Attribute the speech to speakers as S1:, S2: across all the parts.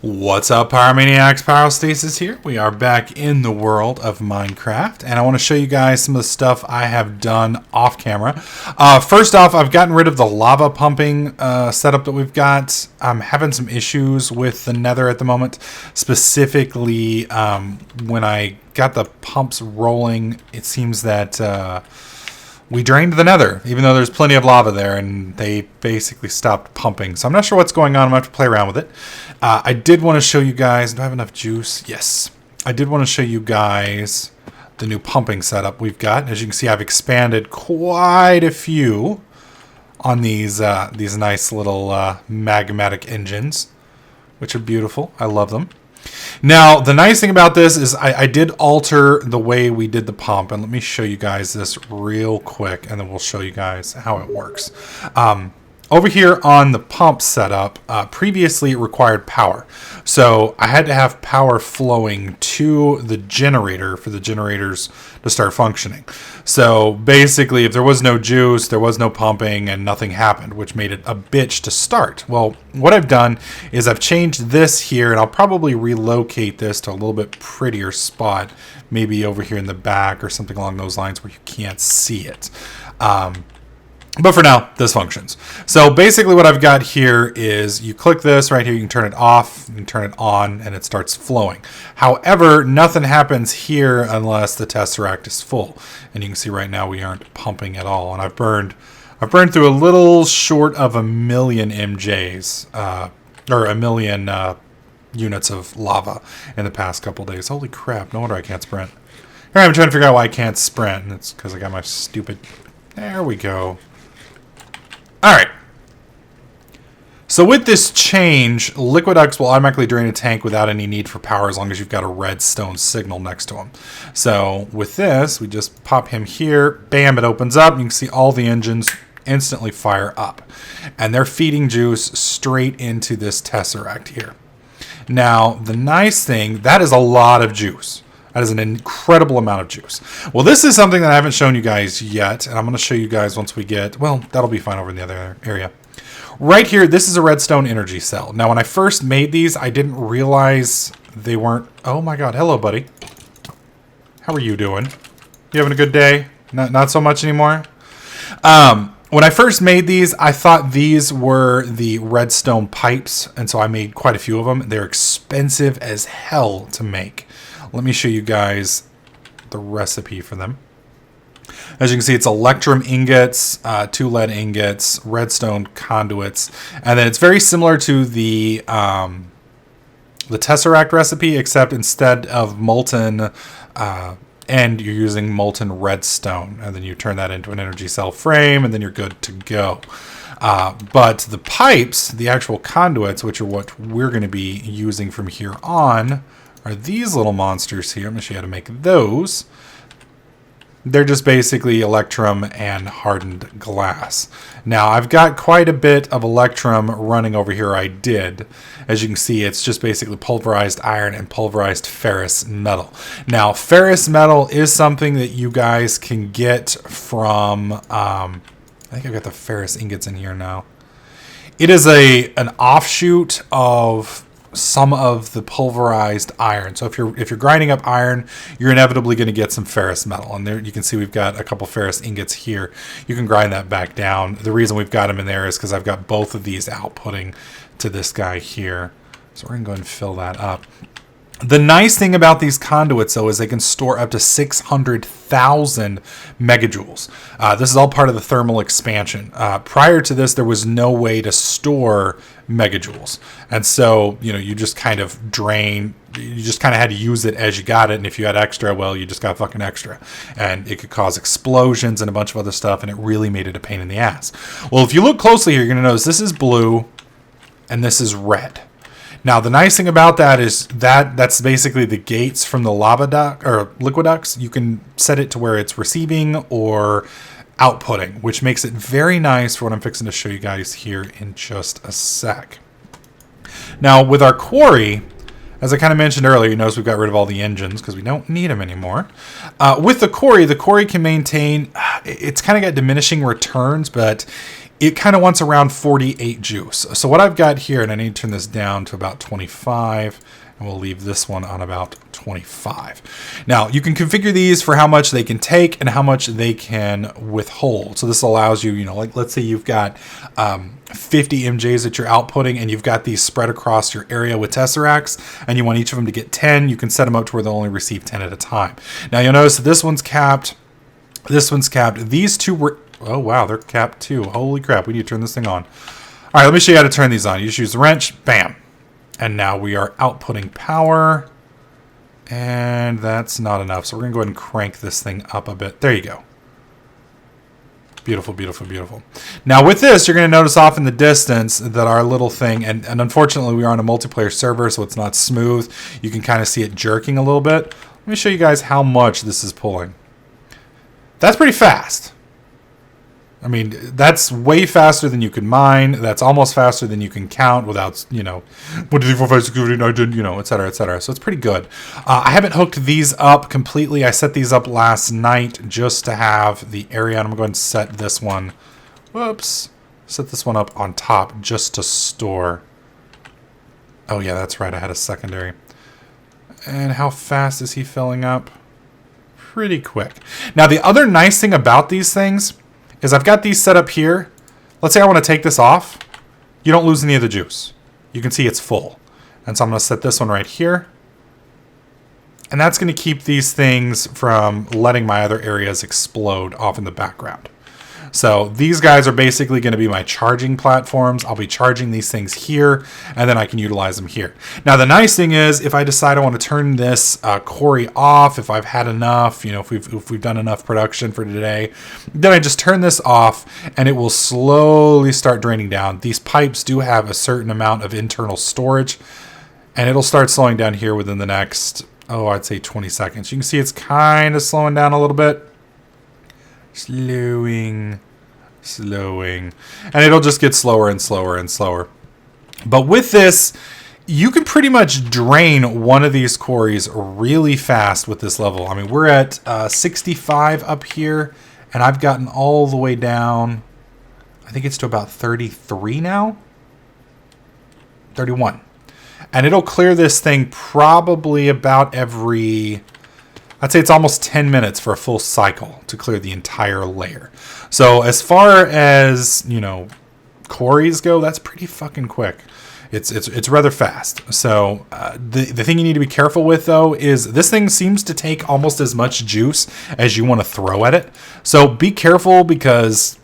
S1: What's up, Pyromaniacs? Pyrostasis here. We are back in the world of Minecraft, and I want to show you guys some of the stuff I have done off camera. First off, I've gotten rid of the lava pumping setup that we've got. I'm having some issues with the nether at the moment. Specifically, when I got the pumps rolling, it seems that we drained the nether, even though there's plenty of lava there, and they basically stopped pumping. So I'm not sure what's going on. I'm going to have to play around with it. I did want to show you guys... Do I have enough juice? Yes. I did want to show you guys the new pumping setup we've got. As you can see, I've expanded quite a few on these nice little magmatic engines, which are beautiful. I love them. Now, the nice thing about this is I did alter the way we did the pump, and let me show you guys this real quick, and then we'll show you guys how it works. Over here on the pump setup, previously it required power. So I had to have power flowing to the generator for the generators to start functioning. So basically, if there was no juice, there was no pumping, and nothing happened, which made it a bitch to start. Well, what I've done is I've changed this here, and I'll probably relocate this to a little bit prettier spot, maybe over here in the back or something along those lines where you can't see it. But for now, this functions. So basically what I've got here is you click this right here, you can turn it off, you can turn it on, and it starts flowing. However, nothing happens here unless the Tesseract is full. And you can see right now we aren't pumping at all. And I've burned through a little short of 1 million MJs, or 1 million units of lava in the past couple days. Holy crap, no wonder I can't sprint. Here I'm trying to figure out why I can't sprint, and it's because I got my stupid... There we go. Alright, so with this change, Liquiducts will automatically drain a tank without any need for power as long as you've got a redstone signal next to him. So with this, we just pop him here, bam, it opens up, you can see all the engines instantly fire up. And they're feeding juice straight into this Tesseract here. Now, the nice thing, that is a lot of juice. That is an incredible amount of juice. Well, this is something that I haven't shown you guys yet, and I'm going to show you guys once we get... Well, that'll be fine over in the other area. Right here, this is a redstone energy cell. Now, when I first made these, I didn't realize they weren't... Oh my god, hello, buddy. How are you doing? You having a good day? Not so much anymore? When I first made these, I thought these were the redstone pipes, and so I made quite a few of them. They're expensive as hell to make. Let me show you guys the recipe for them. As you can see, it's electrum ingots, 2 lead ingots, redstone conduits, and then it's very similar to the Tesseract recipe, except instead of molten end, you're using molten redstone, and then you turn that into an energy cell frame, and then you're good to go. But the pipes, the actual conduits, which are what we're going to be using from here on, are these little monsters here. I'm going to show you how to make those. They're just basically electrum and hardened glass. Now, I've got quite a bit of electrum running over here. I did. As you can see, it's just basically pulverized iron and pulverized ferrous metal. Now, ferrous metal is something that you guys can get from... I think I've got the ferrous ingots in here now. It is an offshoot of some of the pulverized iron. So if you're grinding up iron, you're inevitably going to get some ferrous metal. And there you can see we've got a couple ferrous ingots here. You can grind that back down. The reason we've got them in there is because I've got both of these outputting to this guy here. So we're going to go ahead and fill that up. The nice thing about these conduits, though, is they can store up to 600,000 megajoules. This is all part of the thermal expansion. Prior to this, there was no way to store megajoules. And so, you just kind of drain, you just kind of had to use it as you got it. And if you had extra, well, you just got fucking extra. And it could cause explosions and a bunch of other stuff, and it really made it a pain in the ass. Well, if you look closely here, you're going to notice this is blue and this is red. Now, the nice thing about that is that's basically the gates from the lava duct or liquiducts. You can set it to where it's receiving or outputting, which makes it very nice for what I'm fixing to show you guys here in just a sec. Now, with our quarry, as I kind of mentioned earlier, you notice we've got rid of all the engines because we don't need them anymore. With the quarry can maintain, it's kind of got diminishing returns, but it kind of wants around 48 juice. So what I've got here, and I need to turn this down to about 25, and we'll leave this one on about 25. Now, you can configure these for how much they can take and how much they can withhold. So this allows you, like let's say you've got 50 MJs that you're outputting and you've got these spread across your area with tesseracts and you want each of them to get 10, you can set them up to where they'll only receive 10 at a time. Now, you'll notice that this one's capped. This one's capped. These two were... Oh, wow, they're capped too. Holy crap, we need to turn this thing on. All right, let me show you how to turn these on. You just use the wrench, bam. And now we are outputting power. And that's not enough, so we're going to go ahead and crank this thing up a bit. There you go. Beautiful, beautiful, beautiful. Now with this, you're going to notice off in the distance that our little thing, and unfortunately we are on a multiplayer server, so it's not smooth. You can kind of see it jerking a little bit. Let me show you guys how much this is pulling. That's pretty fast. I mean, that's way faster than you can mine. That's almost faster than you can count without, 1, 2, 3, 4, 5, 6, 7, 8, 9, 10, et cetera, et cetera. So it's pretty good. I haven't hooked these up completely. I set these up last night just to have the area. And I'm going to set this one, set this one up on top just to store. Oh, yeah, that's right. I had a secondary. And how fast is he filling up? Pretty quick. Now, the other nice thing about these things is I've got these set up here. Let's say I want to take this off. You don't lose any of the juice. You can see it's full. And so I'm going to set this one right here. And that's going to keep these things from letting my other areas explode off in the background. So these guys are basically going to be my charging platforms. I'll be charging these things here, and then I can utilize them here. Now, the nice thing is, if I decide I want to turn this quarry off, if I've had enough, if we've done enough production for today, then I just turn this off, and it will slowly start draining down. These pipes do have a certain amount of internal storage, and it'll start slowing down here within the next, I'd say 20 seconds. You can see it's kind of slowing down a little bit. Slowing, and it'll just get slower and slower and slower. But with this, you can pretty much drain one of these quarries really fast with this level. I mean, we're at 65 up here, and I've gotten all the way down, I think it's to about 33 now, 31. And it'll clear this thing probably about every... I'd say it's almost 10 minutes for a full cycle to clear the entire layer. So as far as, quarries go, that's pretty fucking quick. It's rather fast. So the thing you need to be careful with, though, is this thing seems to take almost as much juice as you want to throw at it. So be careful because...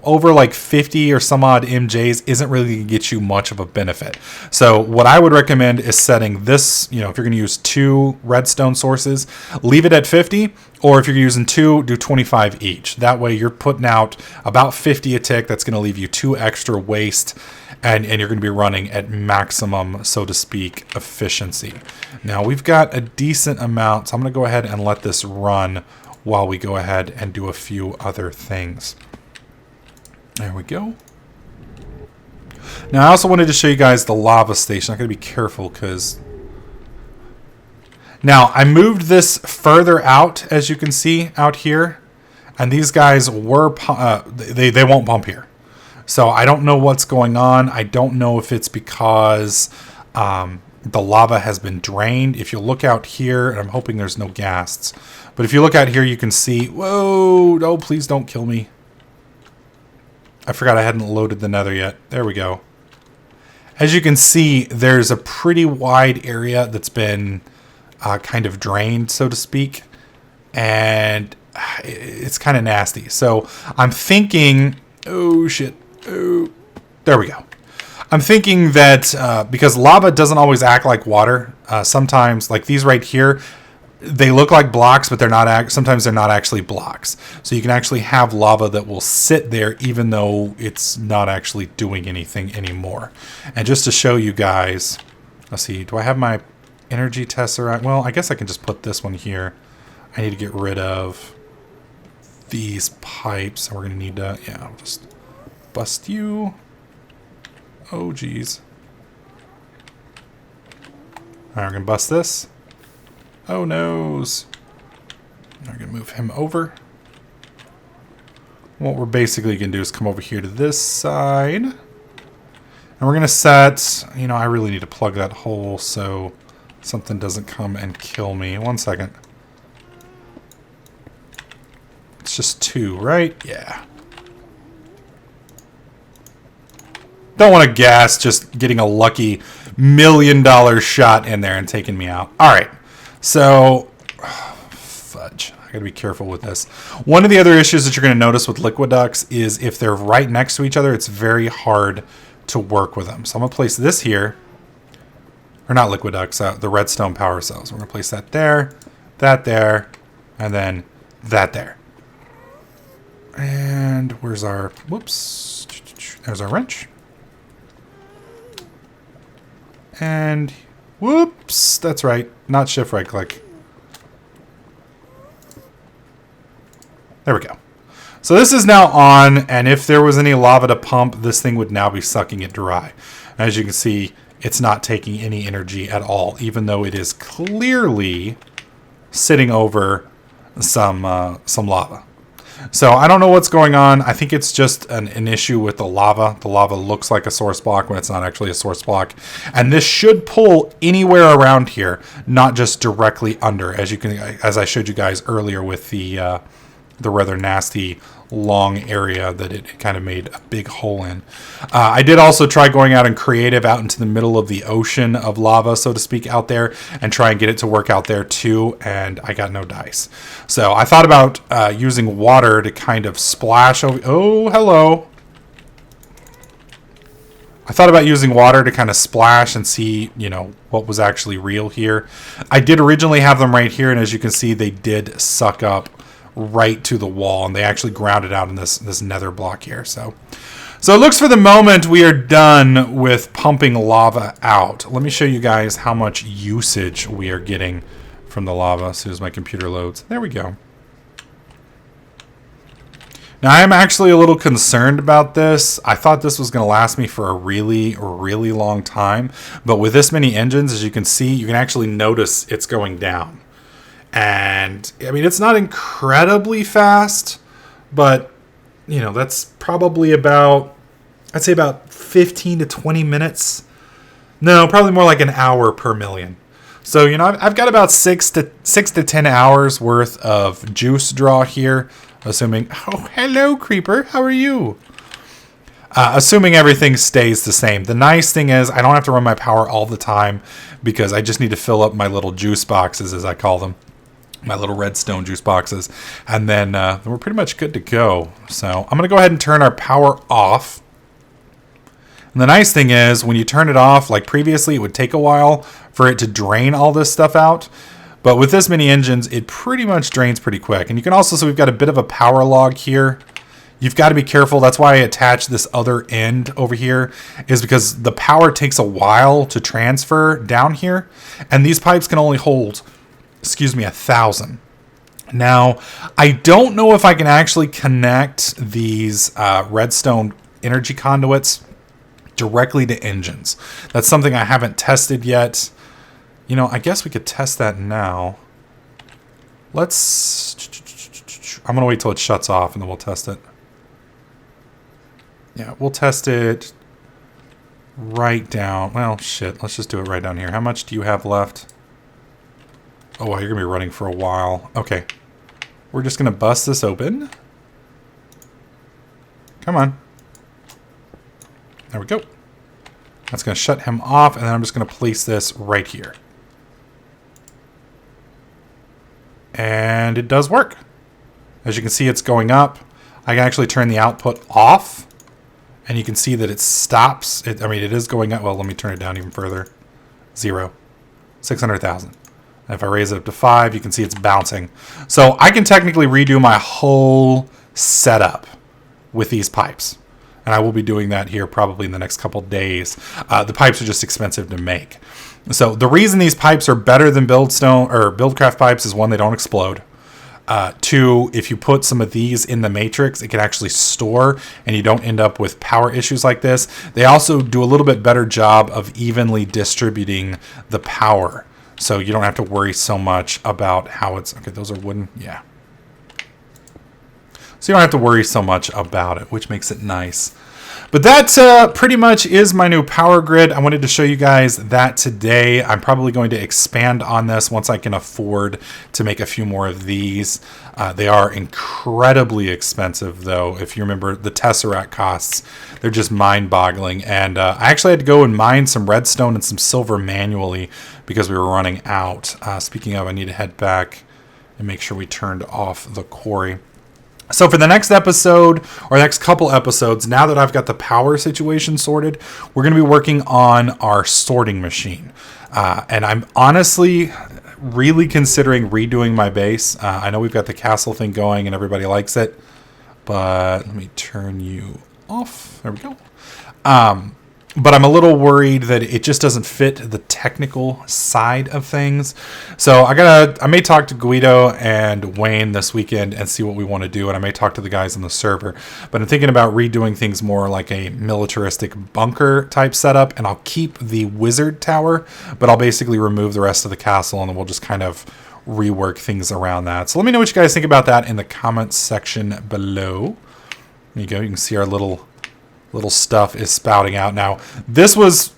S1: over like 50 or some odd MJs isn't really going to get you much of a benefit. So what I would recommend is setting this, if you're going to use 2 redstone sources, leave it at 50, or if you're using 2, do 25 each. That way you're putting out about 50 a tick. That's going to leave you 2 extra waste, and you're going to be running at maximum, so to speak, efficiency. Now we've got a decent amount, so I'm going to go ahead and let this run while we go ahead and do a few other things. There we go. Now, I also wanted to show you guys the lava station. I'm going to be careful because... Now, I moved this further out, as you can see, out here. And these guys were... they won't pump here. So, I don't know what's going on. I don't know if it's because the lava has been drained. If you look out here, and I'm hoping there's no ghasts. But if you look out here, you can see... Whoa! No, please don't kill me. I forgot I hadn't loaded the nether yet. There we go. As you can see, there's a pretty wide area that's been kind of drained, so to speak. And it's kind of nasty. So I'm thinking... Oh, shit. Oh, there we go. I'm thinking that because lava doesn't always act like water. Sometimes, like these right here... They look like blocks, but they're not. Sometimes they're not actually blocks. So you can actually have lava that will sit there even though it's not actually doing anything anymore. And just to show you guys, let's see, do I have my energy tesseract? Well, I guess I can just put this one here. I need to get rid of these pipes. And we're going to need to, I'll just bust you. Oh, geez. All right, we're going to bust this. Oh, noes. I'm going to move him over. what we're basically going to do is come over here to this side. And we're going to set, you know, I really need to plug that hole so something doesn't come and kill me. 1 second. It's just 2, right? Yeah. Don't want to gas just getting a lucky $1 million shot in there and taking me out. All right. So, fudge. I got to be careful with this. One of the other issues that you're going to notice with liquid ducts is if they're right next to each other, it's very hard to work with them. So I'm going to place this here. Or not liquid ducts, the redstone power cells. We're going to place that there, and then that there. And where's our, whoops, there's our wrench. And whoops, that's right, not shift right click. There we go. So this is now on, and if there was any lava to pump, this thing would now be sucking it dry. As you can see, it's not taking any energy at all, even though it is clearly sitting over some lava. So I don't know what's going on. I think it's just an issue with the lava. The lava looks like a source block when it's not actually a source block. And this should pull anywhere around here, not just directly under, as I showed you guys earlier with the rather nasty long area that it kind of made a big hole in. I did also try going out in creative out into the middle of the ocean of lava, so to speak, out there and try and get it to work out there too, and I got no dice. So I thought about using water to kind of splash over. Oh, hello. I thought about using water to kind of splash and see, you know, what was actually real here. I did originally have them right here, and as you can see, they did suck up right to the wall, and they actually grounded out in this nether block here. So it looks for the moment we are done with pumping lava out. Let me show you guys how much usage we are getting from the lava as soon as my computer loads. There we go. Now I am actually a little concerned about this. I thought this was going to last me for a really, really long time, but with this many engines, as you can see, you can actually notice it's going down. And I mean, it's not incredibly fast, but you know, that's probably about, I'd say about 15 to 20 minutes. No, probably more like an hour per million. So, you know, I've got about 6 to 10 hours worth of juice draw here, assuming, oh, hello, creeper. How are you? Assuming everything stays the same. The nice thing is I don't have to run my power all the time because I just need to fill up my little juice boxes, as I call them. My little redstone juice boxes, and then we're pretty much good to go. So I'm gonna go ahead and turn our power off. And the nice thing is when you turn it off, like previously, it would take a while for it to drain all this stuff out. But with this many engines, it pretty much drains pretty quick. And you can also see we've got a bit of a power log here. You've got to be careful. That's why I attached this other end over here, is because the power takes a while to transfer down here, and these pipes can only hold, 1,000. Now, I don't know if I can actually connect these redstone energy conduits directly to engines. That's something I haven't tested yet. You know, I guess we could test that now. I'm going to wait till it shuts off and then we'll test it. Yeah, we'll test it right down. Well, shit, let's just do it right down here. How much do you have left? Oh, wow, you're going to be running for a while. Okay. We're just going to bust this open. Come on. There we go. That's going to shut him off, and then I'm just going to place this right here. And it does work. As you can see, it's going up. I can actually turn the output off, and you can see that it stops. I mean, it is going up. Well, let me turn it down even further. 0. 600,000. If I raise it up to 5, you can see it's bouncing. So I can technically redo my whole setup with these pipes. And I will be doing that here probably in the next couple days. The pipes are just expensive to make. So the reason these pipes are better than Buildcraft pipes is, 1, they don't explode. 2, if you put some of these in the matrix, it can actually store and you don't end up with power issues like this. They also do a little bit better job of evenly distributing the power. So you don't have to worry so much about how it's... Okay, those are wooden. Yeah. So you don't have to worry so much about it, which makes it nice. But that pretty much is my new power grid. I wanted to show you guys that today. I'm probably going to expand on this once I can afford to make a few more of these. They are incredibly expensive, though. If you remember the Tesseract costs, they're just mind-boggling. And I actually had to go and mine some redstone and some silver manually because we were running out. Speaking of, I need to head back and make sure we turned off the quarry. So for the next episode, or next couple episodes, now that I've got the power situation sorted, we're going to be working on our sorting machine. And I'm honestly really considering redoing my base. I know we've got the castle thing going and everybody likes it, but let me turn you off. There we go. But I'm a little worried that it just doesn't fit the technical side of things. So I may talk to Guido and Wayne this weekend and see what we want to do. And I may talk to the guys on the server. But I'm thinking about redoing things more like a militaristic bunker type setup. And I'll keep the wizard tower, but I'll basically remove the rest of the castle and then we'll just kind of rework things around that. So let me know what you guys think about that in the comments section below. There you go. You can see our little stuff is spouting out now. This was,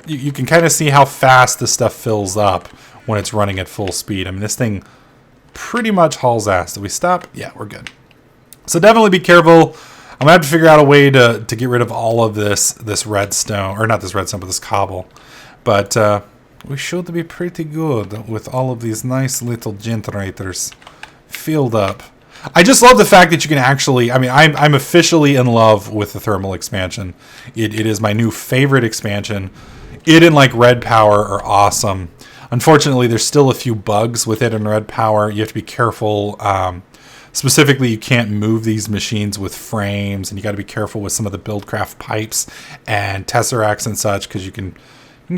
S1: you can kind of see how fast this stuff fills up when it's running at full speed. I mean, this thing pretty much hauls ass. Did we stop? Yeah, we're good. So definitely be careful. I'm gonna have to figure out a way to get rid of all of this redstone, or not this redstone, but this cobble. But we should be pretty good with all of these nice little generators filled up. I just love the fact that you can actually, I mean, I'm officially in love with the thermal expansion. It is my new favorite expansion. It and like Red Power are awesome. Unfortunately, there's still a few bugs with it in Red Power. You have to be careful. Specifically, you can't move these machines with frames, and you got to be careful with some of the Buildcraft pipes and Tesseracts and such, because you can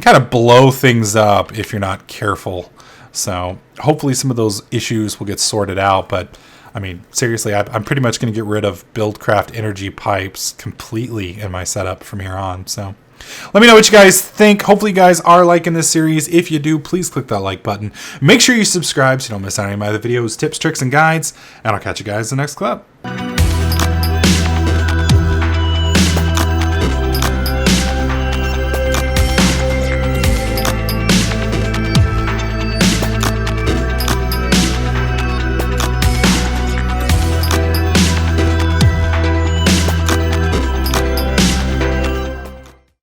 S1: kind of blow things up if you're not careful. So hopefully some of those issues will get sorted out, but I mean, seriously, I'm pretty much going to get rid of Buildcraft energy pipes completely in my setup from here on. So let me know what you guys think. Hopefully you guys are liking this series. If you do, please click that like button. Make sure you subscribe so you don't miss out on any of my other videos, tips, tricks, and guides. And I'll catch you guys in the next clip.